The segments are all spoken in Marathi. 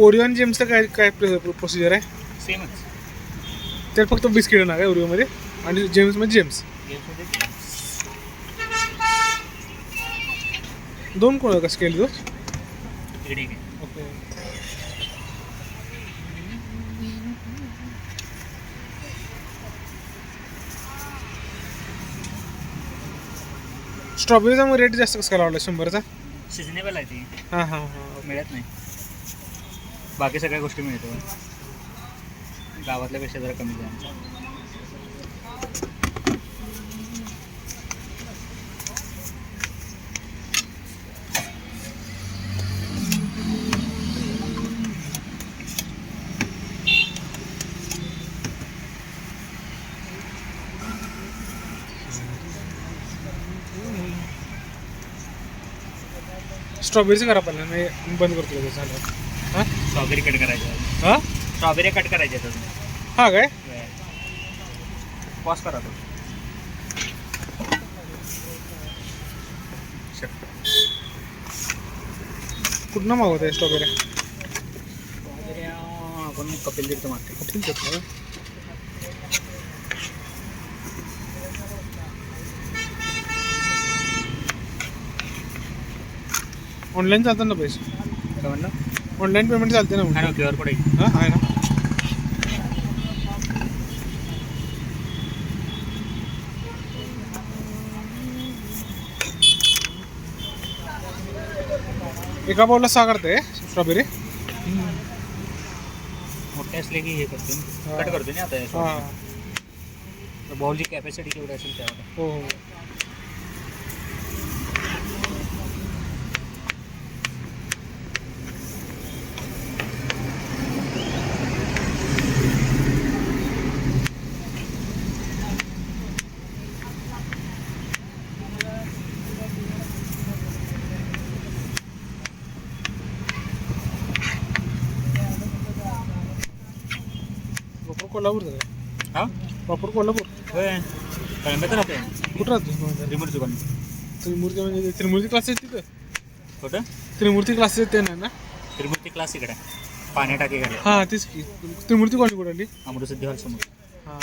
ओरिओ आणि जेम्सचं काय काय प्रोसिजर आहे? सेमच. त्यात फक्त बिस्किट ना काय ओरिओमध्ये आणि जेम्समध्ये जेम्स. दोन कोण कसं केलं तू? इकडे घे. ओके. स्ट्रॉबेरीचा मग रेट जास्त कसं काय लावला 100चा? सिजनेबल आहे ती, हां हां हां. मिळत नाही. बाकी सगळ्या गोष्टी मिळतो गावातल्या पेक्षा जरा कमी द्या. स्ट्रॉबेरीचं करा पहिला मी बंद करतो लगेच झालं. हां स्ट्रॉबेरी कट करायची. हां स्ट्रॉबेरी कट करायची अजून. हां काय पॉज करा तो. कुठनं मागवत आहे स्ट्रॉबेरी? स्ट्रॉबेरी आपण कपिल देतो मार्केट. ठीक आहे. ऑनलाईन चालतं ना पैसे? काय म्हणलं? ऑनलाईन पेमेंट चालते ना? आहे ना QR कोड आहे. हां आहे ना. एका बाउलला 6 करते स्ट्रॉबेरी? मोठे असले की हे करतो, कट करतो ना आता. हां बॉलची कॅपॅसिटी केवढी असेल त्यावर. हो हो. कोल्हापूरचं आहे? हां प्रॉपर कोल्हापूर? होय, कळंब्यात राहते. कुठं राहतो? त्रिमूर्ती दुकान. त्रिमूर्ती म्हणजे त्रिमूर्ती क्लासेस तिथं? कुठं? त्रिमूर्ती क्लासेस ते नाही ना? त्रिमूर्ती क्लास इकडे पाण्या टाकी घाले. हां तेच की. त्रिमूर्ती कॉलेज कुठं आली? अमृतसिद्धी हॉल समोर. हां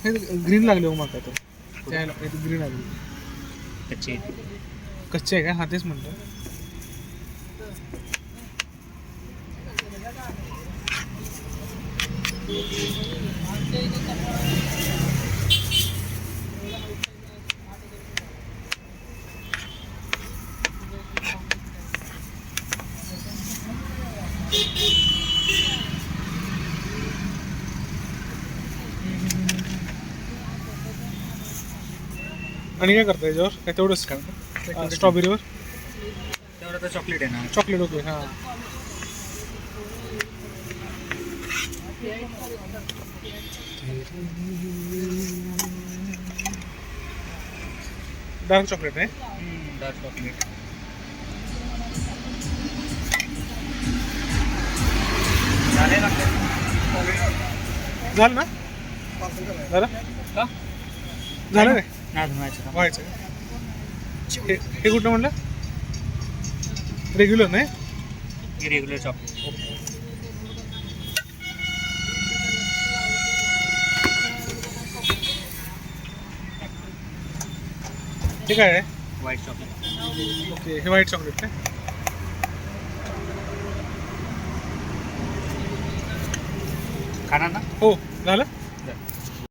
हे ग्रीन लागले हो मग आता. त्याला ग्रीन लागली. त्याची कच्चे आहे का? हां तेच म्हणतो. आणि काय करता याच्यावर? काय तेवढंच का स्ट्रॉबेरीवर? त्यावर आता चॉकलेट आहे ना. Chocolate okay. हां डार्क चॉकलेट आहे. डार्क चॉकलेट झाले ना. झालं ना? झालं का झालं काय? नाही धुवायचं. व्हायचं हे कुठं म्हणलं? रेग्युलर नाही? हे रेग्युलर चॉकलेट. हे काय आहे? White chocolate. ओके हे व्हाईट चॉकलेट काय? खाणार ना? हो झालं.